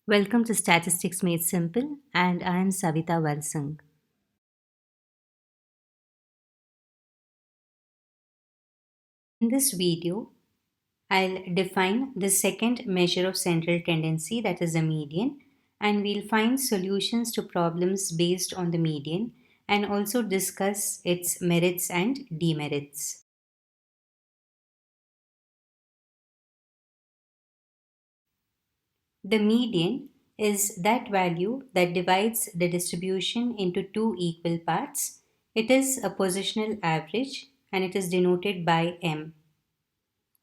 Welcome to Statistics Made Simple, and I am Savita Valsang. In this video, I'll define the second measure of central tendency, that is the median, and we'll find solutions to problems based on the median and also discuss its merits and demerits. The median is that value that divides the distribution into two equal parts. It is a positional average and it is denoted by m.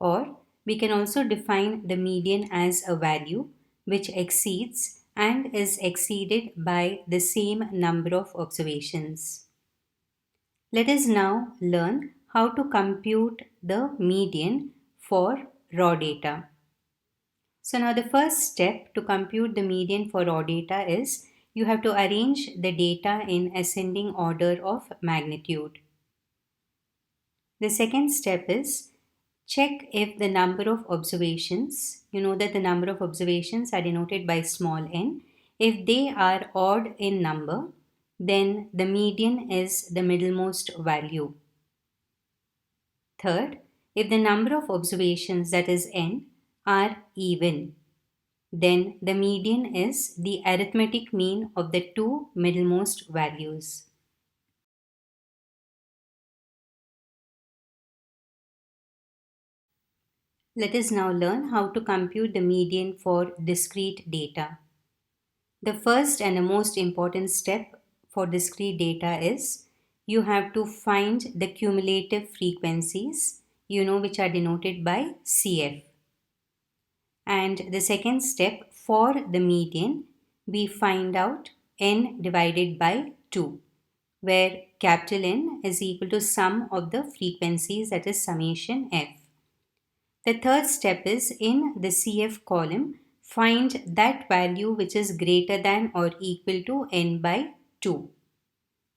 Or we can also define the median as a value which exceeds and is exceeded by the same number of observations. Let us now learn how to compute the median for raw data. So now the first step to compute the median for raw data is you have to arrange the data in ascending order of magnitude. The second step is check if the number of observations, you know that the number of observations are denoted by small n. If they are odd in number, then the median is the middlemost value. Third, if the number of observations, that is n, are even, then the median is the arithmetic mean of the two middlemost values. Let us now learn how to compute the median for discrete data. The first and the most important step for discrete data is you have to find the cumulative frequencies, which are denoted by CF. And the second step for the median, we find out n divided by 2, where capital N is equal to sum of the frequencies, that is summation f. The third step is in the CF column, find that value which is greater than or equal to n by 2.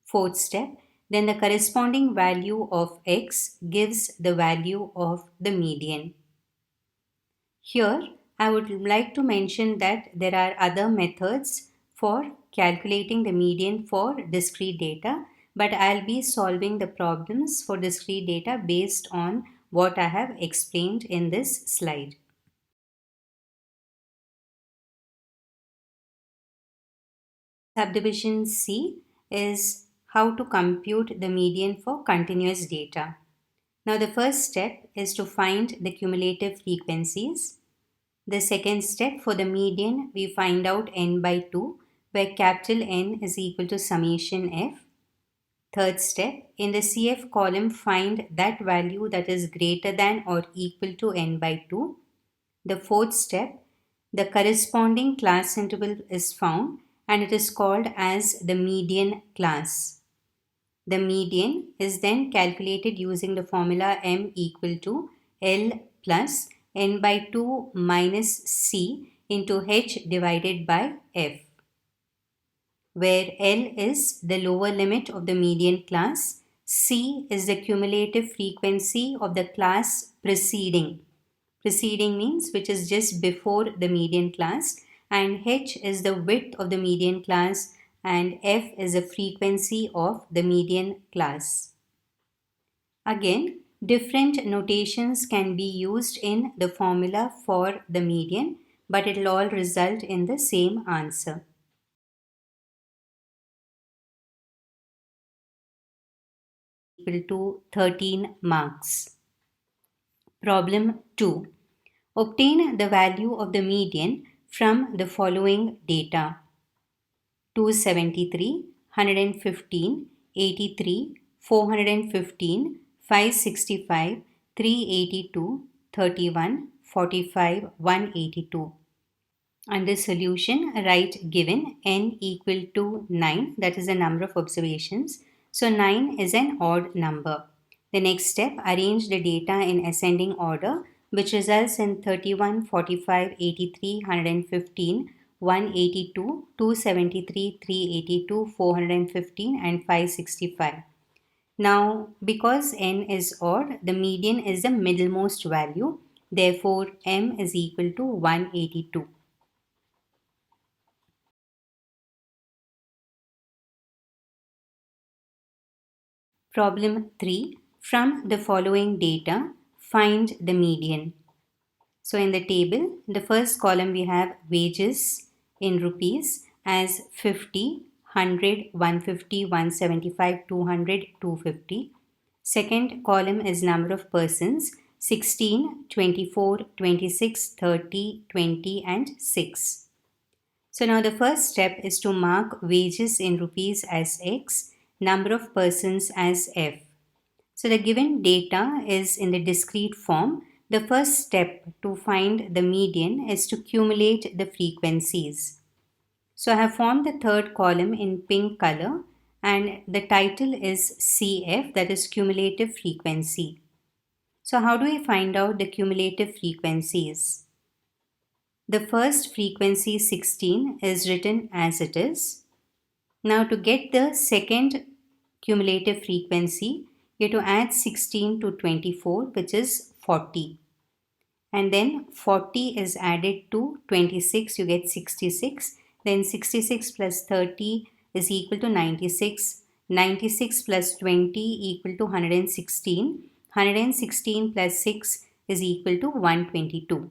Fourth step, then the corresponding value of x gives the value of the median. Here, I would like to mention that there are other methods for calculating the median for discrete data, but I'll be solving the problems for discrete data based on what I have explained in this slide. Subdivision C is how to compute the median for continuous data. Now the first step is to find the cumulative frequencies. The second step, for the median, we find out n by 2, where capital N is equal to summation f. Third step, in the CF column, find that value that is greater than or equal to n by 2. The fourth step, the corresponding class interval is found and it is called as the median class. The median is then calculated using the formula m equal to L plus n by 2 minus c into h divided by f, where L is the lower limit of the median class, c is the cumulative frequency of the class preceding. Preceding means which is just before the median class, and h is the width of the median class, and f is the frequency of the median class. Again, different notations can be used in the formula for the median, but it will all result in the same answer. Equal to 13 marks. Problem 2. Obtain the value of the median from the following data: 273, 115, 83, 415, 565, 382, 31, 45, 182. Under solution, write given n equal to 9, that is the number of observations. So 9 is an odd number. The next step, arrange the data in ascending order, which results in 31, 45, 83, 115, 182, 273, 382, 415 and 565. Now, because n is odd, the median is the middlemost value. Therefore, m is equal to 182. Problem 3. From the following data, find the median. So in the table, the first column we have wages in rupees as 50, 100, 150, 175, 200, 250. Second column is number of persons 16, 24, 26, 30, 20 and 6. So now the first step is to mark wages in rupees as X, number of persons as F. So the given data is in the discrete form. The first step to find the median is to cumulate the frequencies. So I have formed the third column in pink color and the title is CF, that is cumulative frequency. So how do we find out the cumulative frequencies? The first frequency 16 is written as it is. Now to get the second cumulative frequency, you have to add 16 to 24, which is 40. And then 40 is added to 26, you get 66. Then 66 plus 30 is equal to 96. 96 plus 20 equal to 116. 116 plus 6 is equal to 122.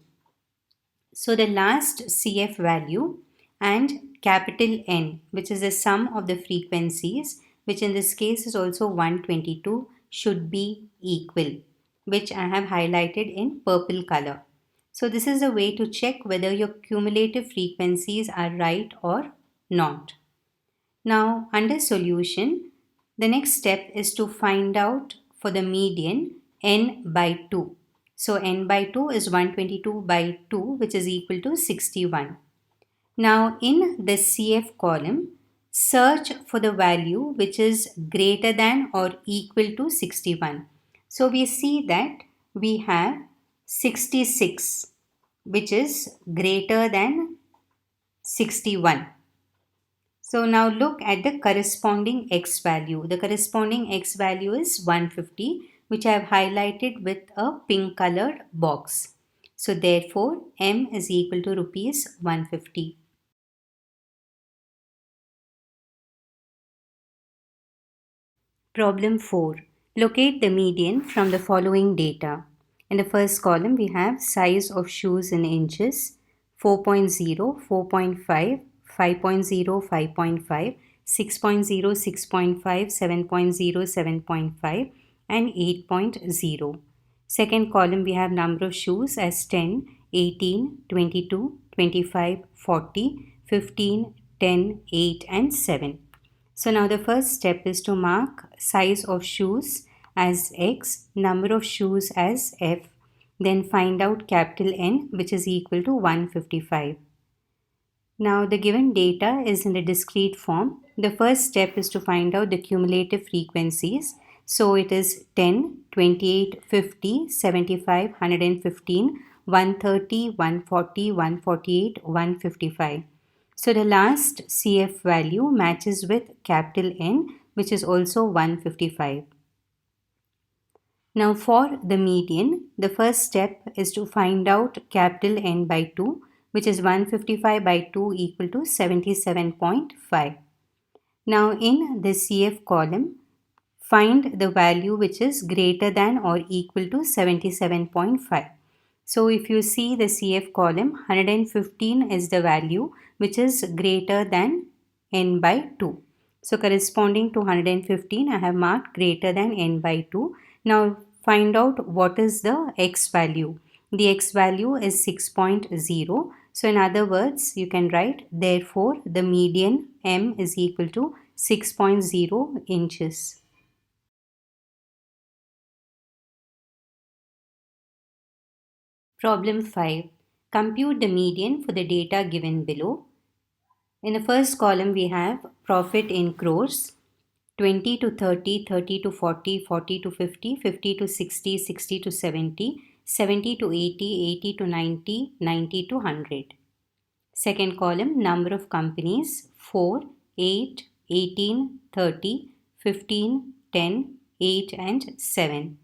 So the last CF value and capital N, which is the sum of the frequencies, which in this case is also 122, should be equal, which I have highlighted in purple color. So this is a way to check whether your cumulative frequencies are right or not. Now under solution, the next step is to find out for the median n by 2. So n by 2 is 122 by 2, which is equal to 61. Now in the CF column, search for the value which is greater than or equal to 61. So we see that we have 66, which is greater than 61. So now look at the corresponding x value. The corresponding x value is 150, which I have highlighted with a pink colored box. So therefore, M is equal to rupees 150. Problem 4. Locate the median from the following data. In the first column, we have size of shoes in inches, 4.0, 4.5, 5.0, 5.5, 6.0, 6.5, 7.0, 7.5 and 8.0. Second column we have number of shoes as 10, 18, 22, 25, 40, 15, 10, 8 and 7. So now the first step is to mark size of shoes as X, number of shoes as F, then find out capital N, which is equal to 155. Now the given data is in the discrete form. The first step is to find out the cumulative frequencies. So it is 10, 28, 50, 75, 115, 130, 140, 148, 155. So the last CF value matches with capital N, which is also 155. Now for the median, the first step is to find out capital N by 2, which is 155 by 2 equal to 77.5. Now in the CF column, find the value which is greater than or equal to 77.5. So if you see the CF column, 115 is the value which is greater than n by 2. So corresponding to 115, I have marked greater than n by 2. Now find out what is the x value. The x value is 6.0. So in other words, you can write, therefore the median m is equal to 6.0 inches. Problem 5. Compute the median for the data given below. In the first column, we have profit in crores, 20 to 30, 30 to 40, 40 to 50, 50 to 60, 60 to 70, 70 to 80, 80 to 90, 90 to 100. Second column, number of companies, 4, 8, 18, 30, 15, 10, 8 and 7.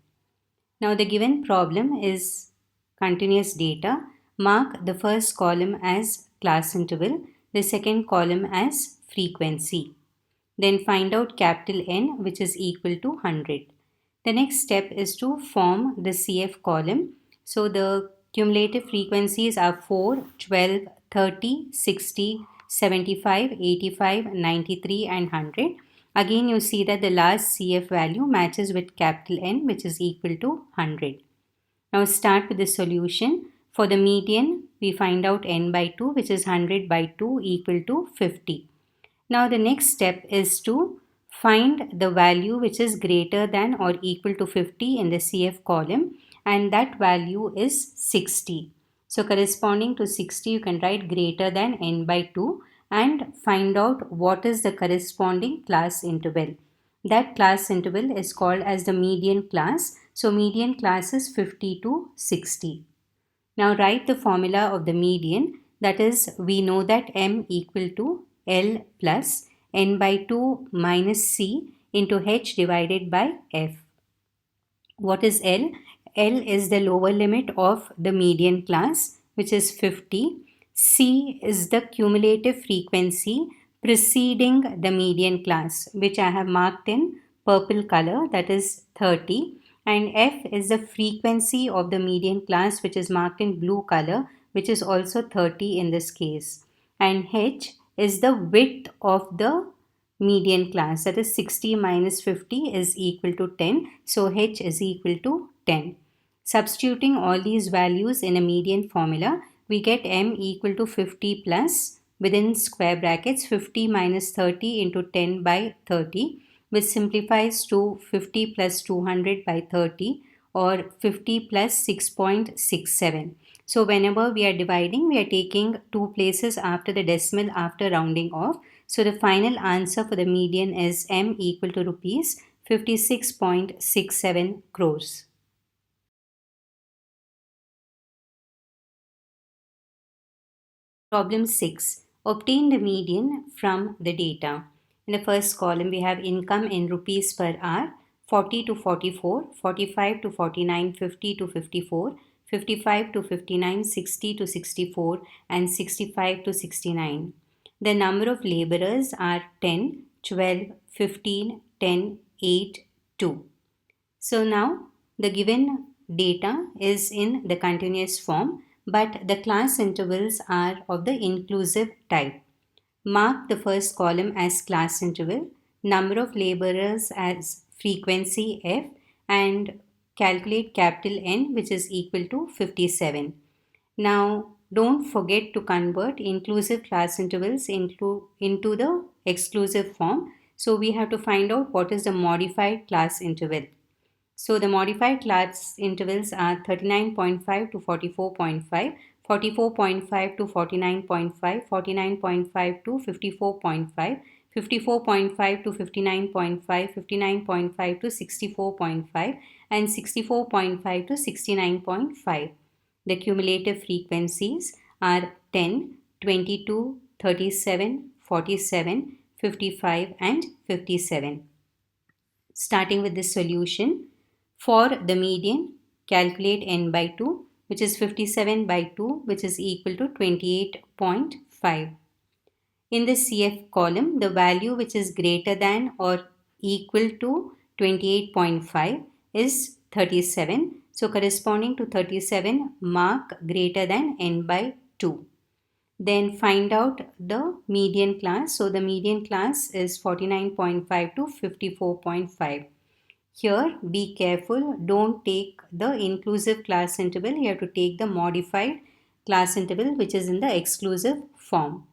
Now the given problem is continuous data. Mark the first column as class interval, the second column as frequency. Then find out capital N, which is equal to 100. The next step is to form the CF column. So the cumulative frequencies are 4, 12, 30, 60, 75, 85, 93 and 100. Again, you see that the last CF value matches with capital N, which is equal to 100. Now start with the solution. For the median, we find out n by 2, which is 100 by 2 equal to 50. Now the next step is to find the value which is greater than or equal to 50 in the CF column, and that value is 60. So corresponding to 60, you can write greater than n by 2 and find out what is the corresponding class interval. That class interval is called as the median class. So median class is 50 to 60. Now write the formula of the median. That is, we know that m equal to L plus n by 2 minus C into h divided by f. What is L? L is the lower limit of the median class, which is 50. C is the cumulative frequency preceding the median class, which I have marked in purple color, that is 30. And F is the frequency of the median class, which is marked in blue color, which is also 30 in this case. And H is the width of the median class, that is 60 minus 50 is equal to 10. So H is equal to 10. Substituting all these values in a median formula, we get m equal to 50 plus, within square brackets, 50 minus 30 into 10 by 30, which simplifies to 50 plus 200 by 30, or 50 plus 6.67. So whenever we are dividing, we are taking two places after the decimal after rounding off. So the final answer for the median is m equal to rupees 56.67 crores. Problem 6. Obtain the median from the data. In the first column, we have income in rupees per hour, 40 to 44, 45 to 49, 50 to 54, 55 to 59, 60 to 64, and 65 to 69. The number of laborers are 10, 12, 15, 10, 8, 2. So now the given data is in the continuous form, but the class intervals are of the inclusive type. Mark the first column as class interval, number of laborers as frequency f, and calculate capital N, which is equal to 57. Now don't forget to convert inclusive class intervals into the exclusive form. So we have to find out what is the modified class interval. So the modified class intervals are 39.5 to 44.5, 44.5 to 49.5, 49.5 to 54.5, 54.5 to 59.5, 59.5 to 64.5, and 64.5 to 69.5. The cumulative frequencies are 10, 22, 37, 47, 55, and 57. Starting with this solution, for the median, calculate n by 2, which is 57 by 2, which is equal to 28.5. In the CF column, the value which is greater than or equal to 28.5 is 37. So corresponding to 37, mark greater than n by 2. Then find out the median class. So the median class is 49.5 to 54.5. Here, be careful, don't take the inclusive class interval, you have to take the modified class interval, which is in the exclusive form.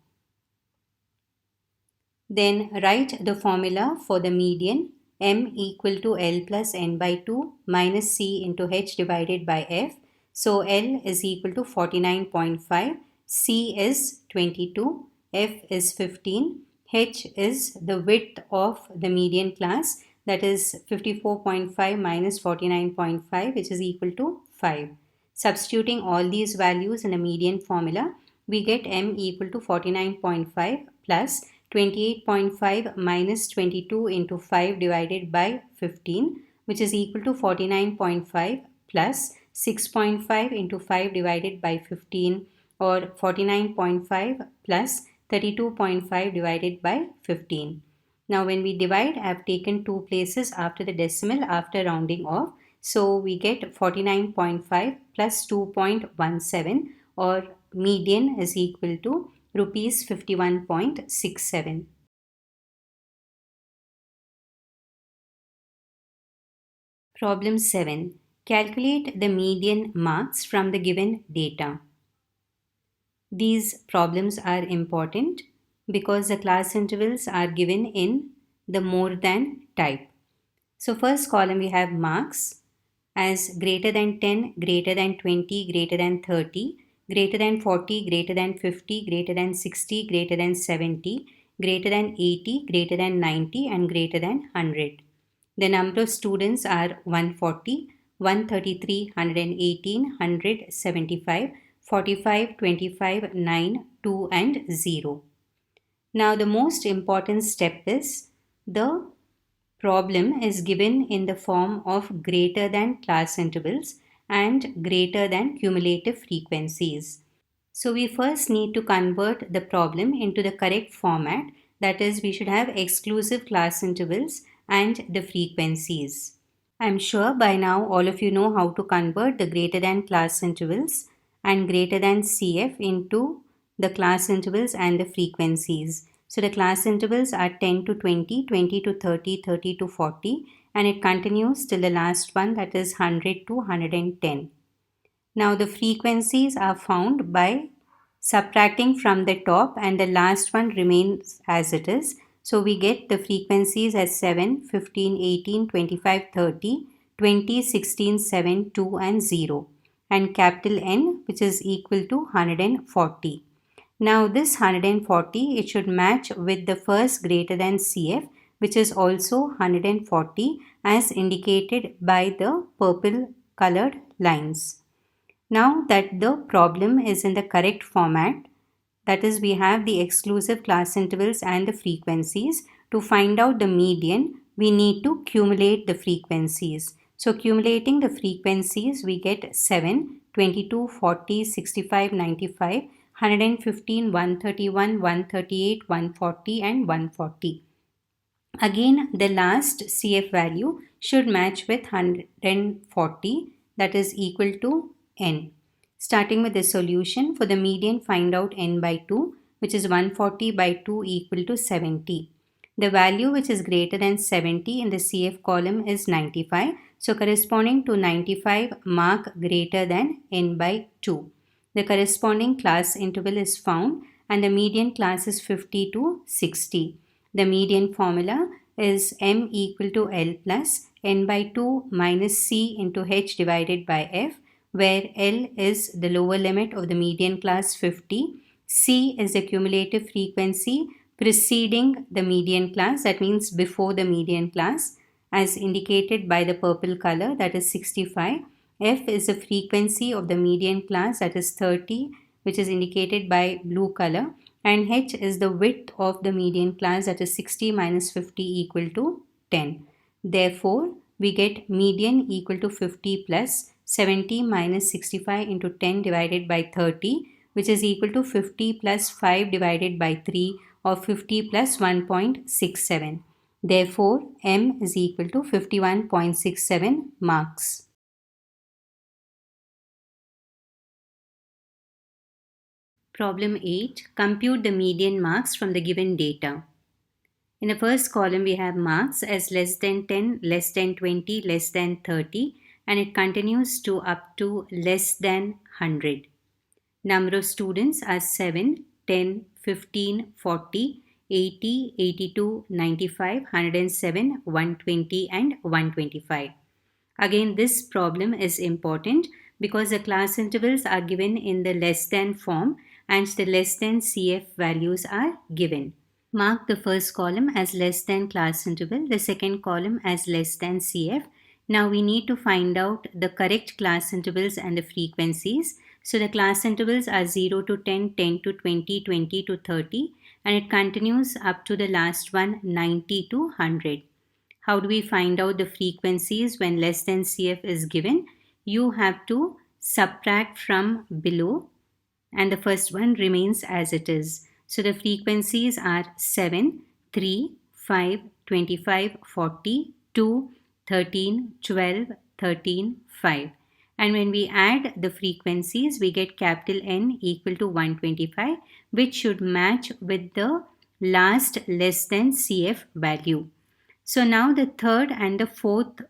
Then write the formula for the median, m equal to L plus n by 2 minus C into h divided by f. So L is equal to 49.5, C is 22, f is 15, h is the width of the median class, that is 54.5 minus 49.5, which is equal to 5. Substituting all these values in a median formula, we get m equal to 49.5 plus 28.5 minus 22 into 5 divided by 15, which is equal to 49.5 plus 6.5 into 5 divided by 15, or 49.5 plus 32.5 divided by 15. Now when we divide, I have taken two places after the decimal after rounding off. So we get 49.5 plus 2.17, or median is equal to rupees 51.67. Problem 7. Calculate the median marks from the given data. These problems are important because the class intervals are given in the more than type. So first column we have marks as greater than 10, greater than 20, greater than 30, greater than 40, greater than 50, greater than 60, greater than 70, greater than 80, greater than 90, and greater than 100. The number of students are 140, 133, 118, 175, 45, 25, 9, 2, and 0. Now the most important step is the problem is given in the form of greater than class intervals and greater than cumulative frequencies. So we first need to convert the problem into the correct format, that is, we should have exclusive class intervals and the frequencies. I'm sure by now all of you know how to convert the greater than class intervals and greater than CF into the class intervals and the frequencies. So the class intervals are 10 to 20, 20 to 30, 30 to 40, and it continues till the last one, that is 100 to 110. Now the frequencies are found by subtracting from the top, and the last one remains as it is. So we get the frequencies as 7, 15, 18, 25, 30, 20, 16, 7, 2 and 0, and capital N, which is equal to 140. Now this 140, it should match with the first greater than CF, which is also 140 as indicated by the purple colored lines. Now that the problem is in the correct format, that is, we have the exclusive class intervals and the frequencies, to find out the median, we need to cumulate the frequencies. So accumulating the frequencies, we get 7, 22, 40, 65, 95, 115, 131, 138, 140 and 140. Again, the last CF value should match with 140, that is equal to n. Starting with the solution, for the median, find out n by 2, which is 140 by 2 equal to 70. The value which is greater than 70 in the CF column is 95. So corresponding to 95, mark greater than n by 2. The corresponding class interval is found and the median class is 50 to 60. The median formula is m equal to L plus n by 2 minus C into H divided by F, where L is the lower limit of the median class 50, C is the cumulative frequency preceding the median class, that means before the median class, as indicated by the purple color, that is 65. F is the frequency of the median class, that is 30, which is indicated by blue color, and H is the width of the median class, that is 60 minus 50 equal to 10. Therefore, we get median equal to 50 plus 70 minus 65 into 10 divided by 30, which is equal to 50 plus 5 divided by 3, or 50 plus 1.67. Therefore, M is equal to 51.67 marks. Problem 8. Compute the median marks from the given data. In the first column, we have marks as less than 10, less than 20, less than 30, and it continues to up to less than 100. Number of students are 7, 10, 15, 40, 80, 82, 95, 107, 120 and 125. Again, this problem is important because the class intervals are given in the less than form and the less than CF values are given. Mark the first column as less than class interval, the second column as less than CF. Now we need to find out the correct class intervals and the frequencies. So the class intervals are 0 to 10, 10 to 20, 20 to 30, and it continues up to the last one, 90 to 100. How do we find out the frequencies when less than CF is given? You have to subtract from below and the first one remains as it is. So the frequencies are 7, 3, 5, 25, 40, 2, 13, 12, 13, 5. And when we add the frequencies, we get capital N equal to 125, which should match with the last less than CF value. So now the third and the fourth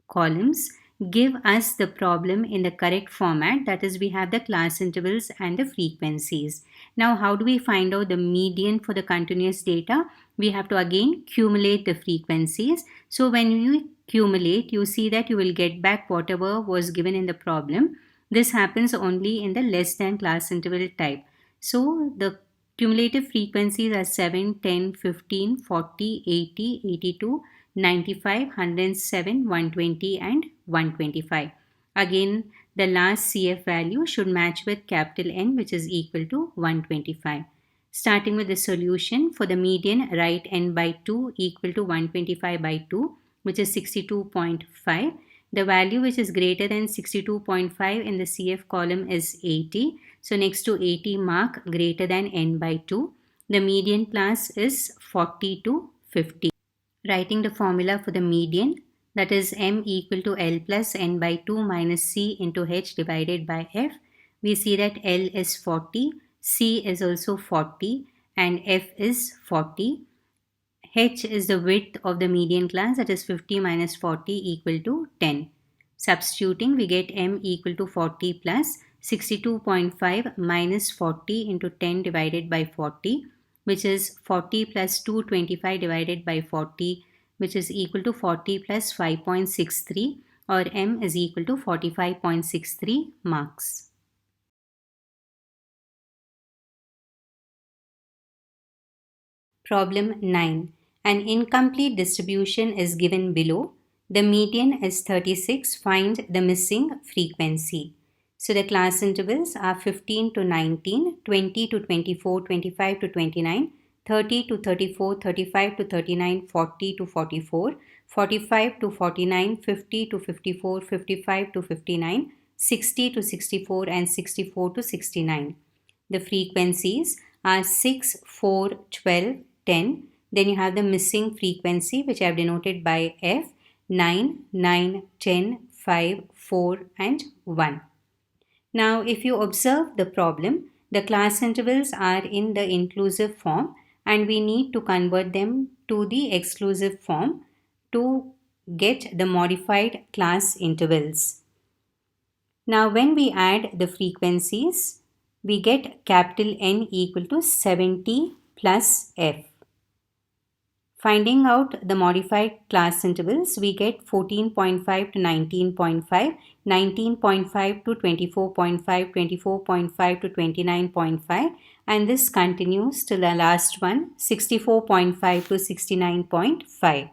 columns give us the problem in the correct format, that is, we have the class intervals and the frequencies. Now how do we find out the median for the continuous data? We have to again cumulate the frequencies. So when you cumulate, you see that you will get back whatever was given in the problem. This happens only in the less than class interval type. So the cumulative frequencies are 7, 10, 15, 40, 80, 82, 95, 107, 120 and 125. Again, the last CF value should match with capital N, which is equal to 125. Starting with the solution, for the median, write N by 2 equal to 125 by 2, which is 62.5. The value which is greater than 62.5 in the CF column is 80. So next to 80, mark greater than N by 2. The median class is 40 to 50. Writing the formula for the median, that is M equal to L plus N by 2 minus C into H divided by F. We see that L is 40, C is also 40 and F is 40. H is the width of the median class, that is 50 minus 40 equal to 10. Substituting, we get M equal to 40 plus 62.5 minus 40 into 10 divided by 40, which is 40 plus 225 divided by 40, which is equal to 40 plus 5.63, or M is equal to 45.63 marks. Problem 9. An incomplete distribution is given below. The median is 36. Find the missing frequency. So the class intervals are 15 to 19, 20 to 24, 25 to 29, 30 to 34, 35 to 39, 40 to 44, 45 to 49, 50 to 54, 55 to 59, 60 to 64 and 64 to 69. The frequencies are 6, 4, 12, 10. Then you have the missing frequency, which I have denoted by F, 9, 9, 10, 5, 4 and 1. Now, if you observe the problem, the class intervals are in the inclusive form and we need to convert them to the exclusive form to get the modified class intervals. Now, when we add the frequencies, we get capital N equal to 70 plus F. Finding out the modified class intervals, we get 14.5 to 19.5, 19.5 to 24.5, 24.5 to 29.5, and this continues till the last one, 64.5 to 69.5.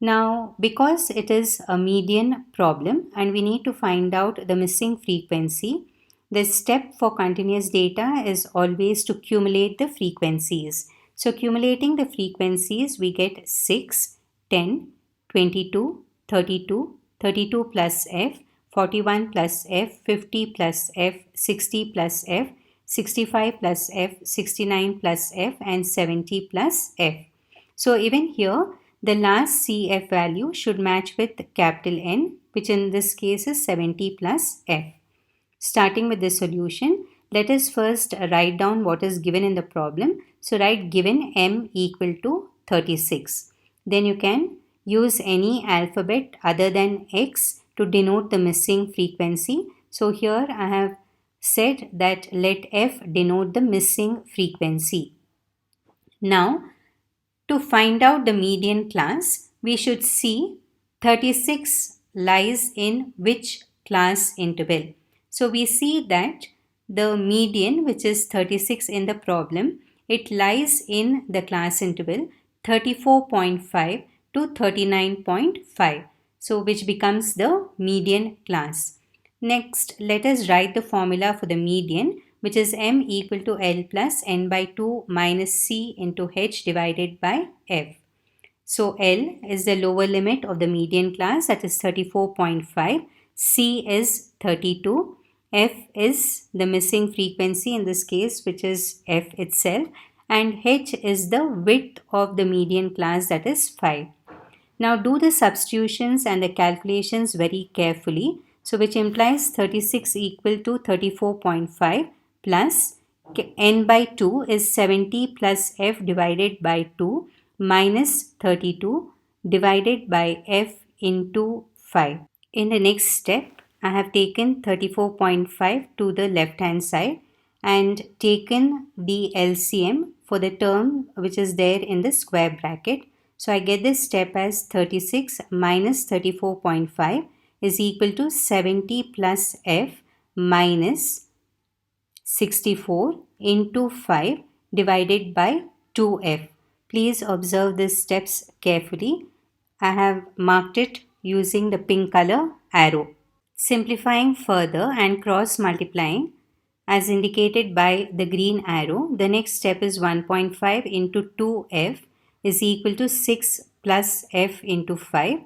Now, because it is a median problem and we need to find out the missing frequency, the step for continuous data is always to cumulate the frequencies. So accumulating the frequencies, we get 6, 10, 22, 32, 32 plus F, 41 plus F, 50 plus F, 60 plus F, 65 plus F, 69 plus F and 70 plus F. So even here, the last CF value should match with capital N, which in this case is 70 plus F. Starting with the solution, let us first write down what is given in the problem. So write given M equal to 36. Then you can use any alphabet other than X to denote the missing frequency. So here I have said that let F denote the missing frequency. Now, to find out the median class, we should see 36 lies in which class interval. So we see that the median, which is 36 in the problem, it lies in the class interval 34.5 to 39.5. So which becomes the median class. Next, let us write the formula for the median, which is M equal to L plus N by 2 minus C into H divided by F. So L is the lower limit of the median class, that is 34.5. C is 32. F is the missing frequency in this case, which is F itself, and h is the width of the median class, that is 5. Now do the substitutions and the calculations very carefully. So which implies 36 equal to 34.5 plus n by 2 is 70 plus f divided by 2 minus 32 divided by f into 5. In the next step, I have taken 34.5 to the left hand side and taken the LCM for the term which is there in the square bracket. So I get this step as 36 minus 34.5 is equal to 70 plus f minus 64 into 5 divided by 2f. Please observe these steps carefully. I have marked it using the pink color arrow. Simplifying further and cross multiplying as indicated by the green arrow, the next step is 1.5 into 2f is equal to 6 plus f into 5,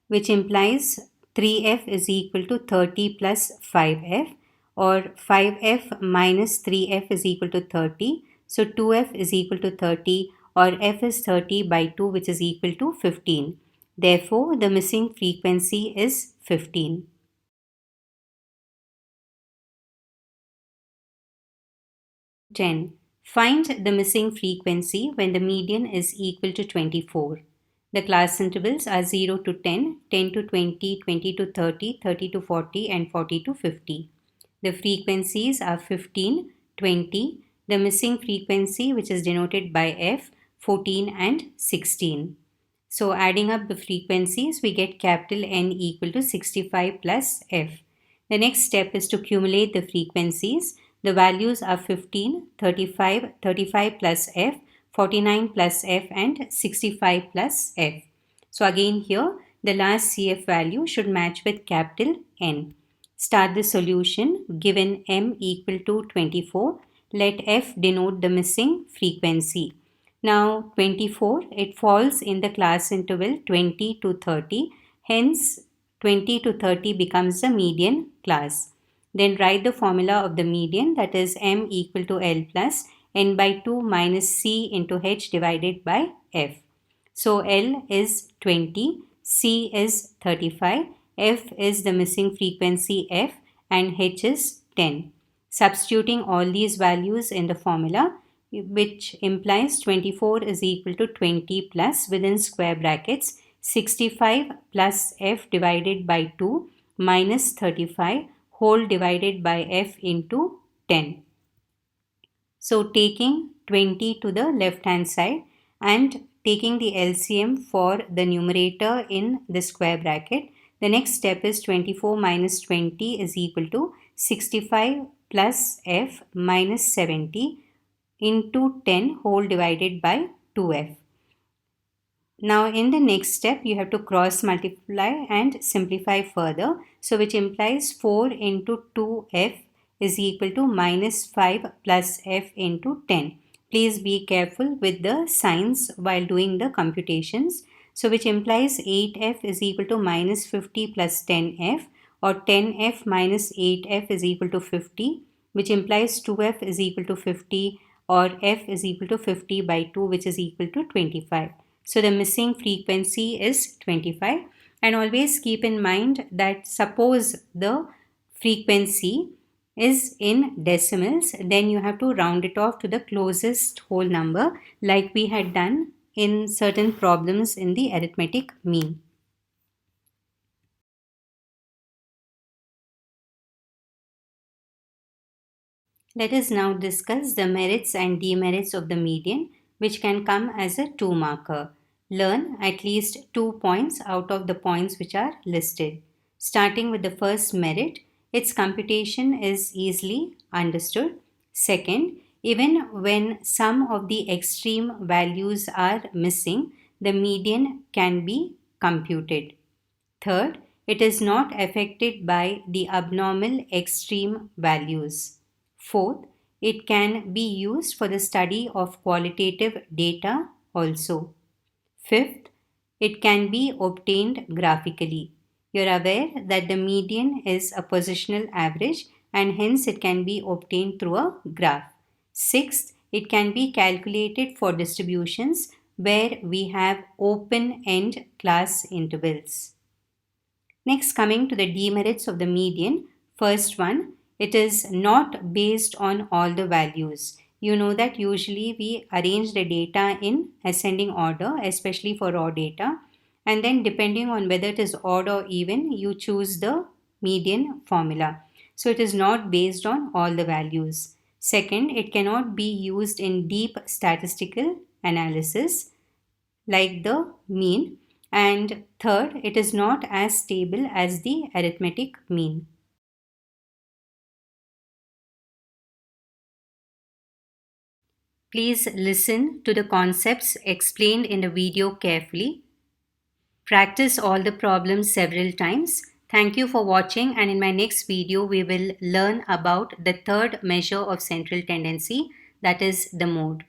which implies 3f is equal to 30 plus 5f, or 5f minus 3f is equal to 30. So 2f is equal to 30, or f is 30 by 2, which is equal to 15. Therefore, the missing frequency is 15. Find the missing frequency when the median is equal to 24. The class intervals are 0 to 10, 10 to 20, 20 to 30, 30 to 40, and 40 to 50. The frequencies are 15, 20, the missing frequency which is denoted by F, 14 and 16. So adding up the frequencies, we get capital N equal to 65 plus F. The next step is to cumulate the frequencies. The values are 15, 35, 35 plus F, 49 plus F, and 65 plus F. So again here, the last CF value should match with capital N. Start the solution. Given M equal to 24, let F denote the missing frequency. Now 24, it falls in the class interval 20 to 30. Hence 20 to 30 becomes the median class. Then write the formula of the median, that is M equal to L plus N by 2 minus C into H divided by F. So L is 20, C is 35, F is the missing frequency F, and H is 10. Substituting all these values in the formula, which implies 24 is equal to 20 plus within square brackets 65 plus F divided by 2 minus 35 whole divided by F into 10. So taking 20 to the left hand side and taking the LCM for the numerator in the square bracket, the next step is 24 minus 20 is equal to 65 plus F minus 70 into 10 whole divided by 2F. Now in the next step, you have to cross multiply and simplify further. So which implies 4 into 2F is equal to minus 5 plus F into 10. Please be careful with the signs while doing the computations. So which implies 8F is equal to minus 50 plus 10F, or 10F minus 8F is equal to 50, which implies 2F is equal to 50, or F is equal to 50 by 2, which is equal to 25. So the missing frequency is 25. And always keep in mind that suppose the frequency is in decimals, then you have to round it off to the closest whole number, like we had done in certain problems in the arithmetic mean. Let us now discuss the merits and demerits of the median, which can come as a 2 marker. Learn at least 2 points out of the points which are listed. Starting with the first merit, its computation is easily understood. Second, even when some of the extreme values are missing, the median can be computed. Third, it is not affected by the abnormal extreme values. Fourth, it can be used for the study of qualitative data also. Fifth, it can be obtained graphically. You're aware that the median is a positional average and hence it can be obtained through a graph. Sixth, It can be calculated for distributions where we have open-end class intervals. Next, coming to the demerits of the median. First one, it is not based on all the values. You know that usually we arrange the data in ascending order, especially for raw data. And then depending on whether it is odd or even, you choose the median formula. So it is not based on all the values. Second, it cannot be used in deep statistical analysis like the mean. And third, it is not as stable as the arithmetic mean. Please listen to the concepts explained in the video carefully. Practice all the problems several times. Thank you for watching, and in my next video we will learn about the third measure of central tendency, that is the mode.